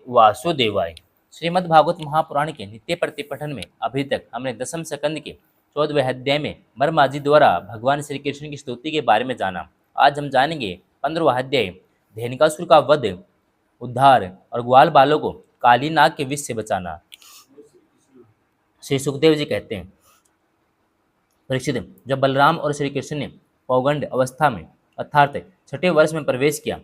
वासुदेवाय। श्रीमद् भागवत महापुराण के नित्य प्रतिपठन में अभी तक हमने दसम स्कंद के 14वें अध्याय में मर्माजी द्वारा भगवान श्री कृष्ण की स्तुति के बारे में जाना। आज हम जानेंगे 15वां अध्याय, धेनुकासुर का वध, उद्धार और ग्वाल बालों को काली नाग के विष से बचाना। श्री सुखदेव जी कहते हैं, परीक्षित, जब बलराम और श्री कृष्ण ने पौगंड अवस्था में अर्थात 6ठे वर्ष में प्रवेश किया,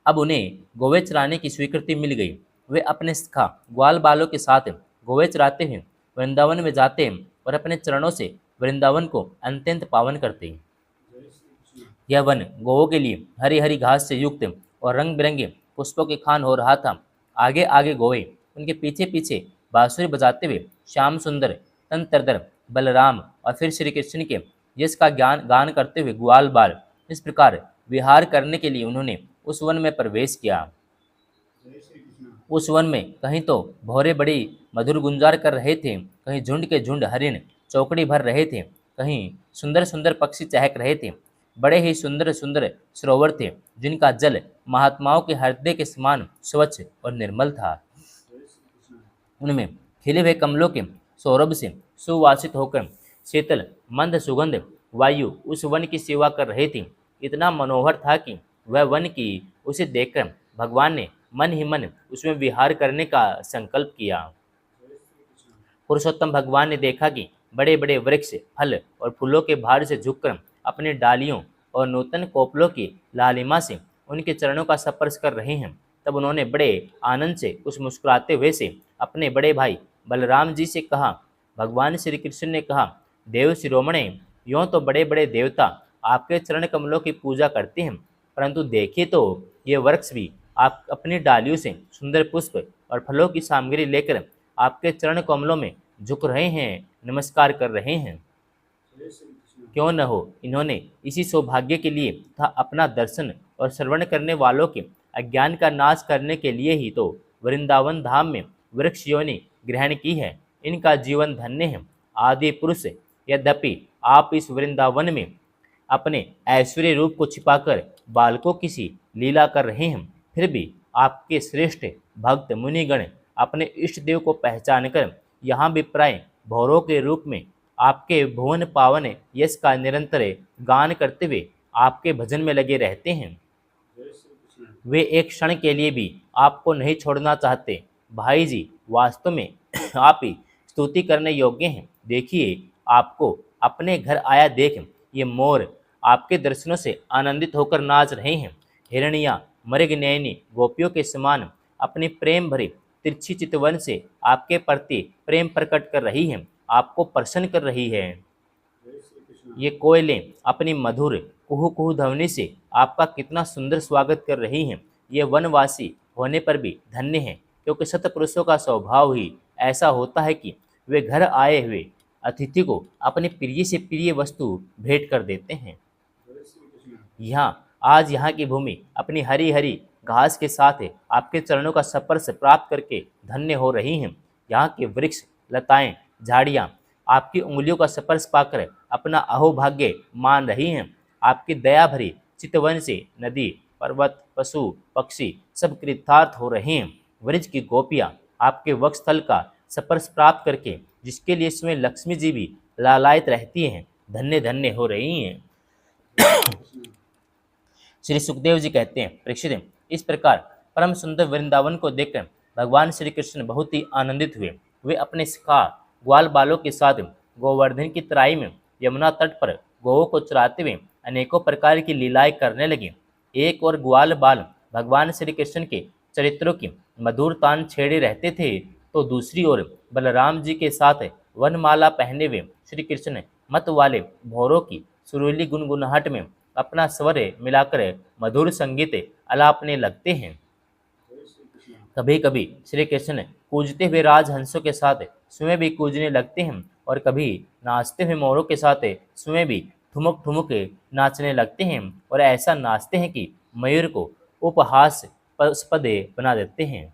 अब उन्हें गोवे चराने की स्वीकृति मिल गई। वे अपने सखा ग्वाल बालों के साथ गोवे चराते हुए वृंदावन में जाते और अपने चरणों से वृंदावन को अत्यंत पावन करते। यह वन गोवों के लिए हरी हरी घास से युक्त और रंग बिरंगे पुष्पों के खान हो रहा था। आगे आगे गोवे, उनके पीछे पीछे बांसुरी बजाते हुए श्याम सुंदर तंत्रधर बलराम और फिर श्री कृष्ण के यश का गान करते हुए ग्वाल बाल। इस प्रकार विहार करने के लिए उन्होंने उस वन में प्रवेश किया। उस वन में कहीं तो भौरे बड़ी मधुर गुंजार कर रहे थे, कहीं झुंड के झुंड हरिण चौकड़ी भर रहे थे, कहीं सुंदर सुंदर पक्षी चहक रहे थे। बड़े ही सुंदर सुंदर सरोवर थे, जिनका जल महात्माओं के हृदय के समान स्वच्छ और निर्मल था। उनमें खिले हुए कमलों के सौरभ से सुवासित होकर शीतल मंद सुगंध वायु उस वन की सेवा कर रही थी। इतना मनोहर था कि वह वन की उसे देखकर भगवान ने मन ही मन उसमें विहार करने का संकल्प किया। पुरुषोत्तम भगवान ने देखा कि बड़े बड़े वृक्ष फल और फूलों के भार से झुककर अपने डालियों और नूतन कोपलों की लालिमा से उनके चरणों का स्पर्श कर रहे हैं। तब उन्होंने बड़े आनंद से उस मुस्कुराते हुए से अपने बड़े भाई बलराम जी से कहा। भगवान श्री कृष्ण ने कहा, देव शिरोमणे, यों तो बड़े बड़े देवता आपके चरण कमलों की पूजा करते हैं, परंतु देखिए तो ये वृक्ष भी आप अपनी डालियों से सुंदर पुष्प और फलों की सामग्री लेकर आपके चरण कमलों में झुक रहे हैं, नमस्कार कर रहे हैं। क्यों न हो, इन्होंने इसी सौभाग्य के लिए तथा अपना दर्शन और श्रवण करने वालों के अज्ञान का नाश करने के लिए ही तो वृंदावन धाम में वृक्ष योनि ग्रहण की है। इनका जीवन धन्य है। आदि पुरुष, यद्यपि आप इस वृंदावन में अपने ऐश्वर्य रूप को छिपाकर बालकों की लीला कर रहे हैं, फिर भी आपके श्रेष्ठ भक्त मुनिगण अपने इष्ट देव को पहचानकर यहाँ भी प्राय भौरों के रूप में आपके भुवन पावन यश का निरंतर गान करते हुए आपके भजन में लगे रहते हैं। वे एक क्षण के लिए भी आपको नहीं छोड़ना चाहते। भाई जी, वास्तव में आप ही स्तुति करने योग्य हैं। देखिए, आपको अपने घर आया देख ये मोर आपके दर्शनों से आनंदित होकर नाच रहे हैं। हिरनिया मृगनयनी गोपियों के समान अपनी प्रेम भरी तिरछी चितवन से आपके प्रति प्रेम प्रकट कर रही हैं, आपको प्रसन्न कर रही है। ये कोयलें अपनी मधुर कुहू कुहू ध्वनि से आपका कितना सुंदर स्वागत कर रही हैं। ये वनवासी होने पर भी धन्य हैं, क्योंकि सतपुरुषों का स्वभाव ही ऐसा होता है कि वे घर आए हुए अतिथि को अपने प्रिय से प्रिय वस्तु भेंट कर देते हैं। यहाँ की भूमि अपनी हरी हरी घास के साथ आपके चरणों का स्पर्श प्राप्त करके धन्य हो रही हैं। यहाँ के वृक्ष, लताएं, झाड़ियाँ आपकी उंगलियों का स्पर्श पाकर अपना अहोभाग्य मान रही हैं। आपकी दया भरी चितवन से नदी, पर्वत, पशु, पक्षी सब कृतार्थ हो रहे हैं। वृक्ष की गोपियाँ आपके वक्षस्थल का स्पर्श प्राप्त करके, जिसके लिए इसमें लक्ष्मी जी भी लालायित रहती हैं, धन्य धन्य हो रही हैं। श्री सुखदेव जी कहते हैं, परीक्षित, इस प्रकार परम सुंदर वृंदावन को देखकर भगवान श्री कृष्ण बहुत ही आनंदित हुए। वे अपने सखा ग्वाल बालों के साथ गोवर्धन की तराई में यमुना तट पर गौओं को चराते हुए अनेकों प्रकार की लीलाएं करने लगे। एक और ग्वाल बाल भगवान श्री कृष्ण के चरित्रों की मधुर तान छेड़े रहते थे, तो दूसरी ओर बलराम जी के साथ वनमाला पहने हुए श्री कृष्ण मत वाले भौरों की सुरीली गुनगुनाहट में अपना स्वर मिलाकर मधुर संगीत अलापने लगते हैं। कभी कभी श्री कृष्ण कूजते हुए राजहंसों के साथ स्वयं भी कूजने लगते हैं, और कभी नाचते हुए मोरों के साथ स्वयं भी ठुमक ठुमक नाचने लगते हैं, और ऐसा नाचते हैं कि मयूर को उपहासास्पद बना देते हैं।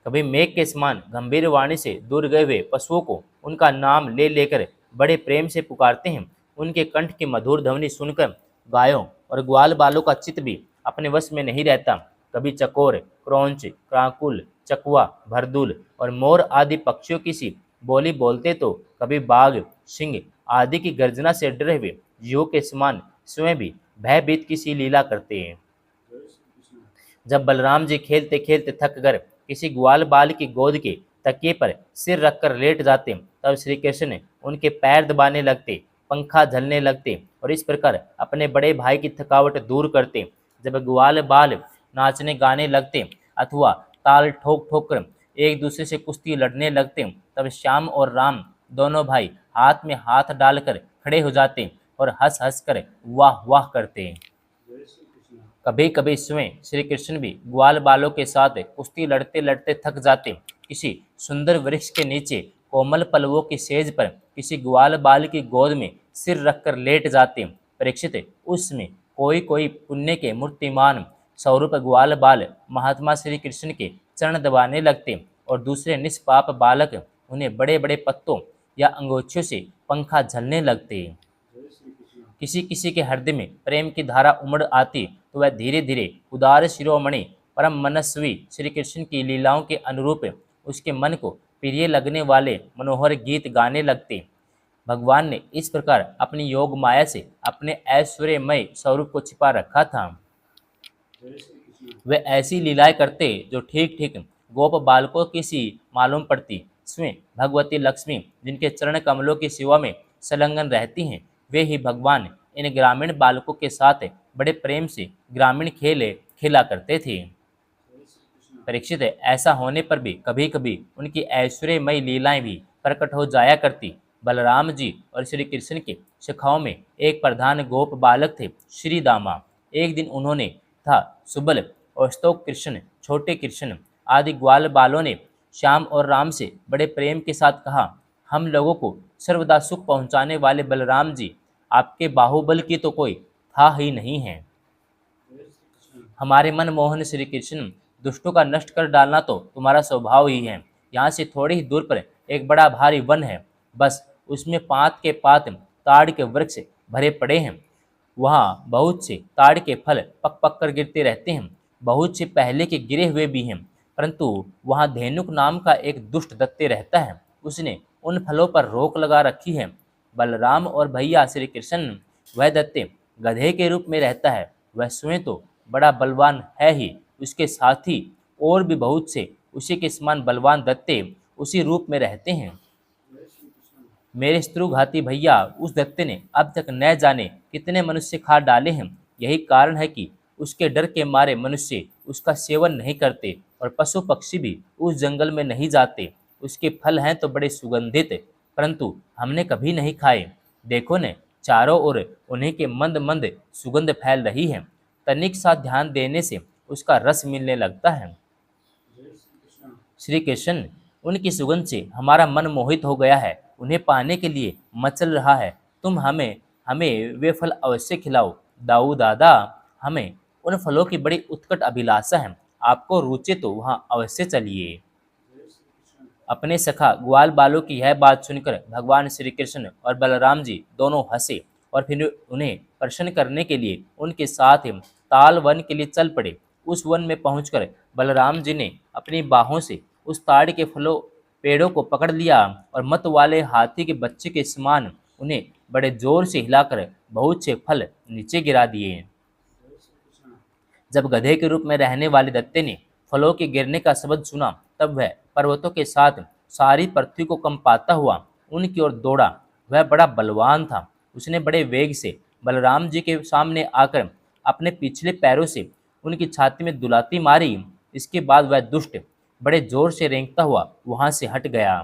कभी मेघ के समान गंभीर वाणी से दूर गए हुए पशुओं को उनका नाम ले लेकर बड़े प्रेम से पुकारते हैं। उनके कंठ की मधुर ध्वनि सुनकर गायों और ग्वाल बालों का चित्त भी अपने वश में नहीं रहता। कभी चकोर, क्रौंच, क्राकुल, चकवा, भरदूल और मोर आदि पक्षियों की सी बोली बोलते तो कभी बाघ, सिंह आदि की गर्जना से डरे हुए जीवों के समान स्वयं भी भयभीत की सी लीला करते हैं। जब बलराम जी खेलते खेलते थक कर किसी ग्वाल बाल की गोद के तकिए पर सिर रखकर लेट जाते, तब श्री कृष्ण उनके पैर दबाने लगते, पंखा झलने लगते और इस प्रकार अपने बड़े भाई की थकावट दूर करते। जब ग्वाल बाल नाचने गाने लगते अथवा ताल ठोक ठोक कर एक दूसरे से कुश्ती लड़ने लगते, तब श्याम और राम दोनों भाई हाथ में हाथ डालकर खड़े हो जाते और हंस हंस कर वाह वाह करते। कभी कभी स्वयं श्री कृष्ण भी ग्वाल बालों के साथ कुश्ती लड़ते लड़ते थक जाते, किसी सुंदर वृक्ष के नीचे कोमल पल्लवों की सेज पर किसी ग्वाल बाल की गोद में सिर रखकर लेट जाते। परीक्षित, उसमें कोई कोई पुण्य के मूर्तिमान स्वरूप ग्वाल बाल महात्मा श्री कृष्ण के चरण दबाने लगते और दूसरे निष्पाप बालक उन्हें बड़े बड़े पत्तों या अंगोछियों से पंखा झलने लगते। किसी किसी के हृदय में प्रेम की धारा उमड़ आती तो वह धीरे धीरे उदार शिरोमणि परम मनस्वी श्री कृष्ण की लीलाओं के अनुरूप उसके मन को प्रिय लगने वाले मनोहर गीत गाने लगते। भगवान ने इस प्रकार अपनी योग माया से अपने ऐश्वर्यमय स्वरूप को छिपा रखा था। वे ऐसी लीलाएं करते जो ठीक ठीक गोप बालकों की सी मालूम पड़ती। स्वयं भगवती लक्ष्मी जिनके चरण कमलों की सेवा में संलग्न रहती हैं, वे ही भगवान इन ग्रामीण बालकों के साथ बड़े प्रेम से ग्रामीण खेल खेला करते थे। परीक्षित है, ऐसा होने पर भी कभी कभी उनकी ऐश्वर्यमयी लीलाएं भी प्रकट हो जाया करती। बलराम जी और श्री कृष्ण के शिखाओं में एक प्रधान गोप बालक थे, श्री दामा। एक दिन उन्होंने था सुबल और स्तोक कृष्ण, छोटे कृष्ण आदि ग्वाल बालों ने श्याम और राम से बड़े प्रेम के साथ कहा, हम लोगों को सर्वदा सुख पहुंचाने वाले बलराम जी, आपके बाहुबल की तो कोई था ही नहीं है। हमारे मनमोहन श्री कृष्ण, दुष्टों का नष्ट कर डालना तो तुम्हारा स्वभाव ही है। यहाँ से थोड़ी ही दूर पर एक बड़ा भारी वन है, बस उसमें पात के पात ताड़ के वृक्ष भरे पड़े हैं। वहाँ बहुत से ताड़ के फल पक पक कर गिरते रहते हैं, बहुत से पहले के गिरे हुए भी हैं, परंतु वहाँ धेनुक नाम का एक दुष्ट दत्ते रहता है, उसने उन फलों पर रोक लगा रखी है। बलराम और भैया श्री कृष्ण, वह दत्ते गधे के रूप में रहता है। वह स्वयं तो बड़ा बलवान है ही, उसके साथी और भी बहुत से उसी के समान बलवान दत्ते उसी रूप में रहते हैं। मेरे शत्रुघाती भैया उस दत्ते ने अब तक न जाने कितने मनुष्य खा डाले हैं। यही कारण है कि उसके डर के मारे मनुष्य उसका सेवन नहीं करते और पशु पक्षी भी उस जंगल में नहीं जाते। उसके फल हैं तो बड़े सुगंधित, परंतु हमने कभी नहीं खाए। देखो ने, चारों ओर उन्हीं के मंद मंद सुगंध फैल रही है। तनिक सा ध्यान देने से उसका रस मिलने लगता है। श्री कृष्ण, उनकी सुगंध से हमारा मन मोहित हो गया है, उन्हें पाने के लिए मचल रहा है। तुम हमें हमें वे फल अवश्य खिलाओ। दाऊ दादा, हमें उन फलों की बड़ी उत्कट अभिलाषा है, आपको रुचि तो वहाँ अवश्य चलिए। अपने सखा ग्वाल बालों की यह बात सुनकर भगवान श्री कृष्ण और बलराम जी दोनों हंसे और फिर उन्हें प्रसन्न करने के लिए उनके साथ ही ताल वन के लिए चल पड़े। उस वन में पहुंचकर बलराम जी ने अपनी बाहों से उस ताड़ के फलों पेड़ों को पकड़ लिया और मत वाले हाथी के बच्चे के समान उन्हें बड़े जोर से हिलाकर बहुत से फल नीचे गिरा दिए। जब गधे के रूप में रहने वाले दत्ते ने फलों के गिरने का शब्द सुना, तब वह पर्वतों के साथ सारी पृथ्वी को कंपाता हुआ उनकी ओर दौड़ा। वह बड़ा बलवान था। उसने बड़े वेग से बलराम जी के सामने आकर अपने पिछले पैरों से उनकी छाती में दुलाती मारी। इसके बाद वह दुष्ट बड़े जोर से रेंगता हुआ वहां से हट गया।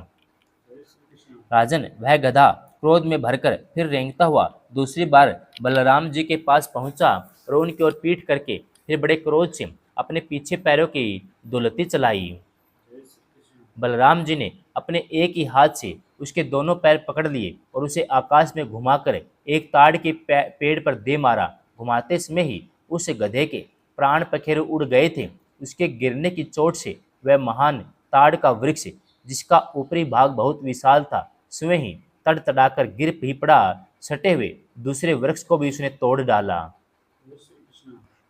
राजन, वह गधा क्रोध में भरकर फिर रेंगता हुआ दूसरी बार बलराम जी के पास पहुंचा और उनकी ओर पीठ करके फिर बड़े क्रोध से अपने पीछे पैरों की दुलती चलाई। बलराम जी ने अपने एक ही हाथ से उसके दोनों पैर पकड़ लिए और उसे आकाश में घुमाकर एक ताड़ के पेड़ पर दे मारा। घुमाते समय ही उस गधे के प्राण पखेरु उड़ गए थे। उसके गिरने की चोट से वह महान ताड़ का वृक्ष, जिसका ऊपरी भाग बहुत विशाल था, स्वयं ही तड़तड़ाकर गिर भी पड़ा। सटे हुए दूसरे वृक्ष को भी उसने तोड़ डाला।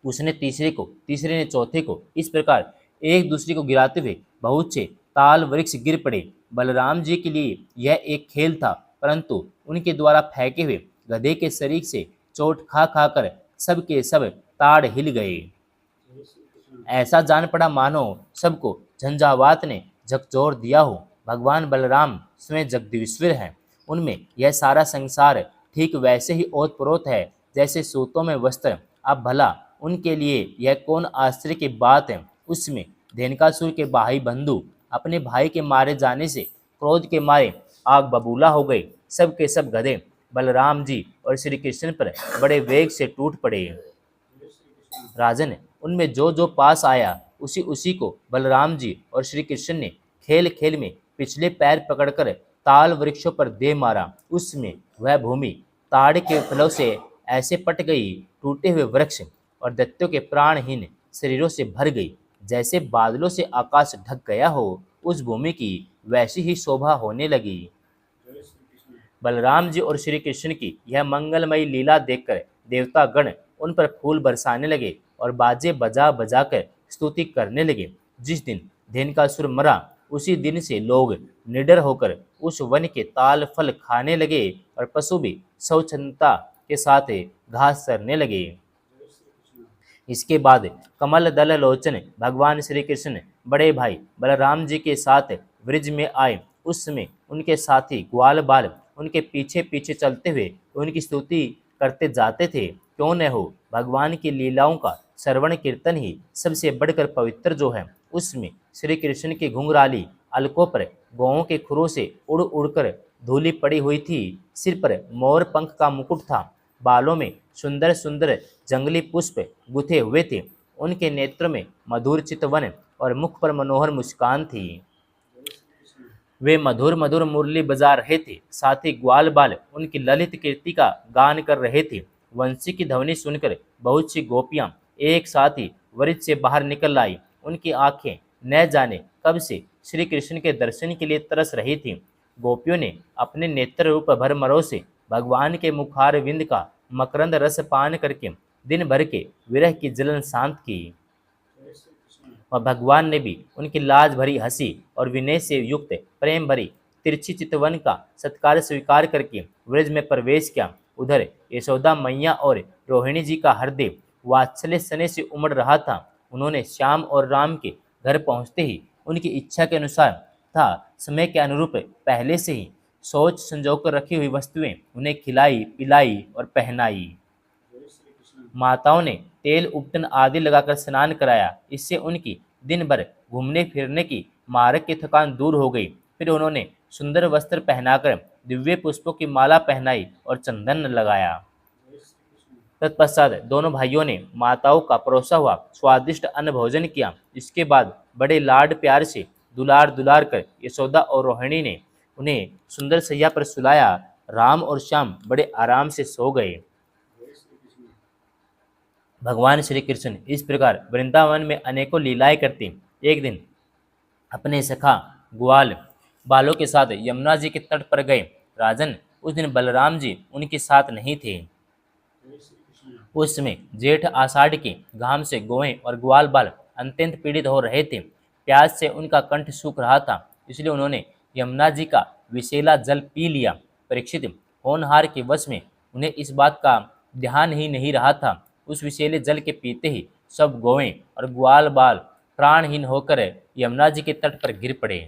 उसने तीसरे को, तीसरे ने चौथे को, इस प्रकार एक दूसरे को गिराते हुए बहुत से ताल वृक्ष गिर पड़े। बलराम जी के लिए यह एक खेल था, परंतु उनके द्वारा फेंके हुए गधे के शरीर से चोट खा खा कर सब के सब ताड़ हिल गए। ऐसा जान पड़ा मानो सबको झंझावात ने झकझोर दिया हो। भगवान बलराम स्वयं जगदीश्वर हैं। उनमें यह सारा संसार ठीक वैसे ही ओतप्रोत है जैसे सूतों में वस्त्र। अब भला उनके लिए यह कौन आश्चर्य की बात है। उसमें धेनुकासुर के भाई बंधु अपने भाई के मारे जाने से क्रोध के मारे आग बबूला हो गए। सब के सब गधे बलराम जी और श्री कृष्ण पर बड़े वेग से टूट पड़े। राजन, उनमें जो जो पास आया उसी उसी को बलराम जी और श्री कृष्ण ने खेल खेल में पिछले पैर पकड़कर ताल वृक्षों पर दे मारा। उसमें वह भूमि ताड़ के फलों से ऐसे पट गई, टूटे हुए वृक्ष और दैत्यों के प्राणहीन शरीरों से भर गई, जैसे बादलों से आकाश ढक गया हो। उस भूमि की वैसी ही शोभा होने लगी। बलराम जी और श्री कृष्ण की यह मंगलमयी लीला देखकर देवता गण उन पर फूल बरसाने लगे और बाजे बजा बजाकर स्तुति करने लगे। जिस दिन धेनुकासुर मरा उसी दिन से लोग निडर होकर उस वन के ताल फल खाने लगे और पशु भी स्वच्छंदता के साथ घास चरने लगे। इसके बाद कमल दल लोचन भगवान श्री कृष्ण बड़े भाई बलराम जी के साथ ब्रिज में आए। उस समय उनके साथी ग्वाल बाल उनके पीछे पीछे चलते हुए उनकी स्तुति करते जाते थे। क्यों न हो, भगवान की लीलाओं का श्रवण कीर्तन ही सबसे बढ़कर पवित्र जो है। उसमें श्री कृष्ण की घुंघराली अलकों पर गौओं के खुरों से उड़ उड़कर धूलि पड़ी हुई थी। सिर पर मोर पंख का मुकुट था, बालों में सुंदर सुंदर जंगली पुष्प गुथे हुए थे। उनके नेत्र में मधुर चितवन और मुख पर मनोहर मुस्कान थी। वे मधुर मधुर मुरली बजा रहे थे, साथ ही ग्वाल बाल उनकी ललित कीर्ति का गान कर रहे थे। वंशी की ध्वनि सुनकर बहुत सी गोपियां एक साथ ही वृक्ष से बाहर निकल आई। उनकी आंखें न जाने कब से श्री कृष्ण के दर्शन के लिए तरस रही थीं। गोपियों ने अपने नेत्र रूप भरमरों से भगवान के मुखार विंद का मकरंद रस पान करके दिन भर के विरह की जलन शांत की। और भगवान ने भी उनकी लाज भरी हंसी और विनय से युक्त प्रेम भरी तिरछी चितवन का सत्कार स्वीकार करके व्रज में प्रवेश किया। उधर यशोदा मैया और रोहिणी जी का हृदय वात्सल्य सने से उमड़ रहा था। उन्होंने श्याम और राम के घर पहुंचते ही उनकी इच्छा के अनुसार था समय के अनुरूप पहले से ही सोच संजोकर रखी हुई वस्तुएं उन्हें खिलाई पिलाई और पहनाई। माताओं ने तेल उपटन आदि लगाकर स्नान कराया। इससे उनकी दिन भर घूमने फिरने की मार्ग की थकान दूर हो गई। फिर उन्होंने सुंदर वस्त्र पहनाकर दिव्य पुष्पों की माला पहनाई और चंदन लगाया। तत्पश्चात दोनों भाइयों ने माताओं का परोसा हुआ स्वादिष्ट अन्न भोजन किया। इसके बाद बड़े लाड प्यार से दुलार दुलार कर यशोदा और रोहिणी ने उन्हें सुंदर सैया पर सुलाया। राम और श्याम बड़े आराम से सो गए। भगवान श्री कृष्ण इस प्रकार वृंदावन में अनेकों लीलाएं करते एक दिन अपने सखा ग्वाल बालों के साथ यमुना जी के तट पर गए। राजन, उस दिन बलराम जी उनके साथ नहीं थे। उस समय जेठ आषाढ़ के घाम से गोएं और ग्वाल बाल अत्यंत पीड़ित हो रहे थे। प्यास से उनका कंठ सूख रहा था, इसलिए उन्होंने यमुना जी का विषैला जल पी लिया। परीक्षित होनहार के वश में उन्हें इस बात का ध्यान ही नहीं रहा था। उस विषैले जल के पीते ही सब गौएं और ग्वाल बाल प्राणहीन होकर यमुना जी के तट पर गिर पड़े।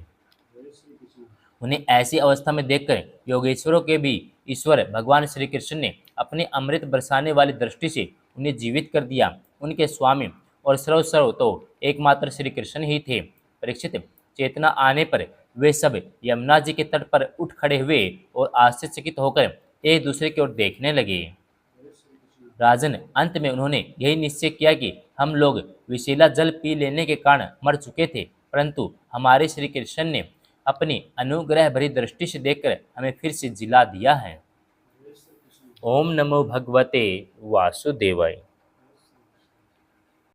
उन्हें ऐसी अवस्था में देखकर योगेश्वरों के भी ईश्वर भगवान श्री कृष्ण ने अपने अमृत बरसाने वाली दृष्टि से उन्हें जीवित कर दिया। उनके स्वामी और सर्वस्व तो एकमात्र श्री कृष्ण ही थे। परीक्षित, चेतना आने पर वे सब यमुना जी के तट पर उठ खड़े हुए और आश्चर्यचकित होकर एक दूसरे की ओर देखने लगे। राजन, अंत में उन्होंने यही निश्चय किया कि हम लोग विषैला जल पी लेने के कारण मर चुके थे, परंतु हमारे श्री कृष्ण ने अपनी अनुग्रह भरी दृष्टि से देखकर हमें फिर से जिला दिया है। ओम नमो भगवते वासुदेवाय।